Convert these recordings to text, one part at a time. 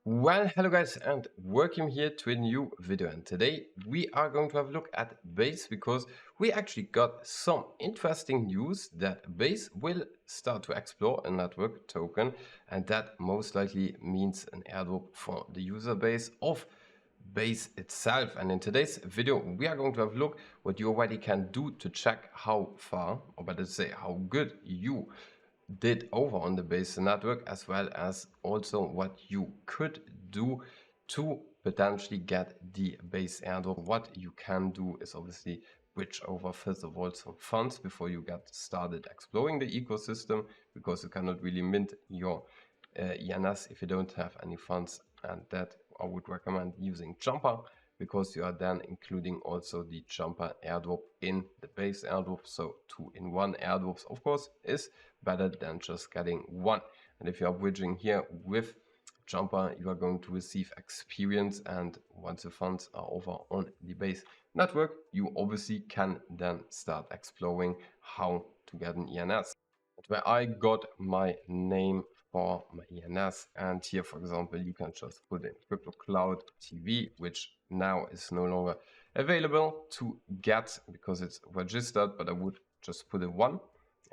Well, hello guys, and welcome here to a new video. And today we are going to have a look at Base because we actually got some interesting news that Base will start to explore a network token, and that most likely means an airdrop for the user base of Base itself. And in today's video we are going to have a look what you already can do to check how far, or better say how good you did over on the Base network, as well as also what you could do to potentially get the Base airdrop. What you can do is obviously bridge over first of all some funds before you get started exploring the ecosystem, because you cannot really mint your ENS if you don't have any funds, and that I would recommend using Jumper, because you are then including also the Jumper airdrop in the Base airdrop. So 2-in-1 airdrops of course is better than just getting one. And if you are bridging here with Jumper, you are going to receive experience, and once the funds are over on the Base network, you obviously can then start exploring how to get an ENS. Where I got my name for my ENS, and here for example you can just put in Crypto Cloud TV, which now is no longer available to get because it's registered, but I would just put in one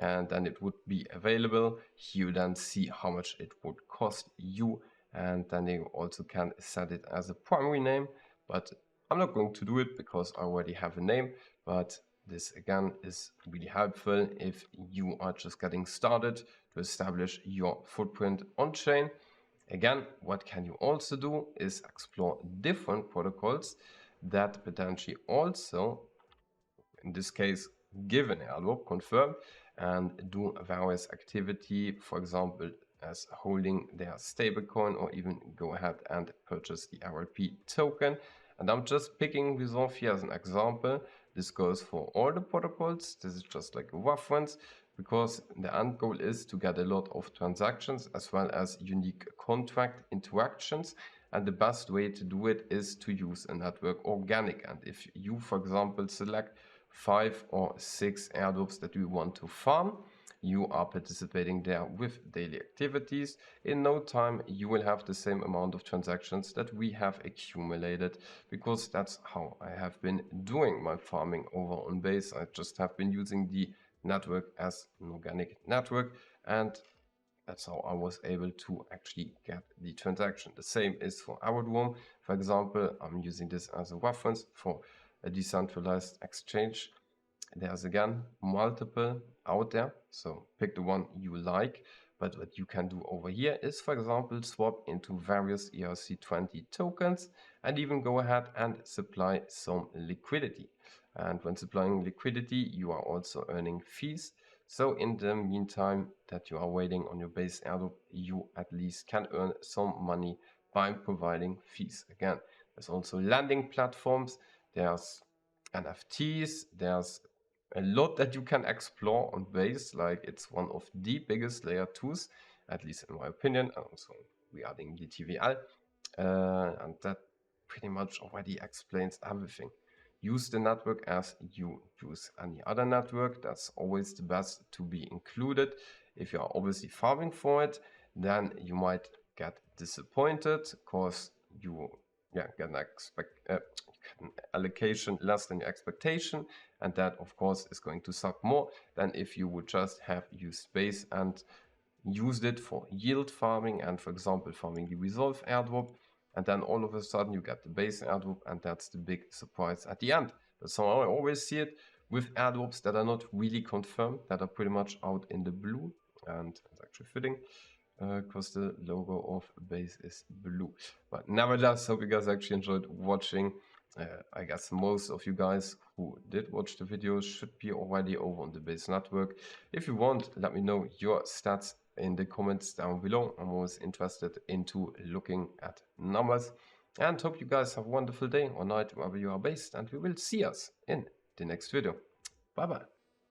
and then it would be available. You then see how much it would cost you, and then you also can set it as a primary name, but I'm not going to do it because I already have a name. But this again is really helpful if you are just getting started to establish your footprint on chain. Again, what can you also do is explore different protocols that potentially also, in this case, give an airdrop, confirm, and do various activity, for example, as holding their stablecoin, or even go ahead and purchase the RLP token. And I'm just picking Resolve here as an example. This goes for all the protocols. This is just like a reference, because the end goal is to get a lot of transactions as well as unique contract interactions. And the best way to do it is to use a network organic. And if you, for example, select 5 or 6 airdrops that you want to farm, you are participating there with daily activities. In no time you will have the same amount of transactions that we have accumulated, because that's how I have been doing my farming over on Base. I just have been using the network as an organic network, and that's how I was able to actually get the transaction. The same is for Airdrop. For example, I'm using this as a reference for a decentralized exchange. There's again multiple out there, so pick the one you like. But what you can do over here is, for example, swap into various ERC20 tokens and even go ahead and supply some liquidity. And when supplying liquidity, you are also earning fees. So in the meantime that you are waiting on your Base airdrop, you at least can earn some money by providing fees. Again, there's also lending platforms, there's NFTs, there's a lot that you can explore on Base. Like, it's one of the biggest layer 2s, at least in my opinion, and also regarding the TVL. And that pretty much already explains everything. Use the network as you use any other network. That's always the best to be included. If you are obviously farming for it, then you might get disappointed because you get an allocation less than your expectation, and that of course is going to suck more than if you would just have used Base and used it for yield farming and, for example, farming the Resolve airdrop, and then all of a sudden you get the Base airdrop, and that's the big surprise at the end. That's how I always see it with airdrops that are not really confirmed, that are pretty much out in the blue. And it's actually fitting because the logo of Base is blue. But nevertheless, hope you guys actually enjoyed watching. I guess most of you guys who did watch the video should be already over on the Base network. If you want, let me know your stats in the comments down below. I'm always interested into looking at numbers. And hope you guys have a wonderful day or night wherever you are based, and we will see us in the next video. Bye bye.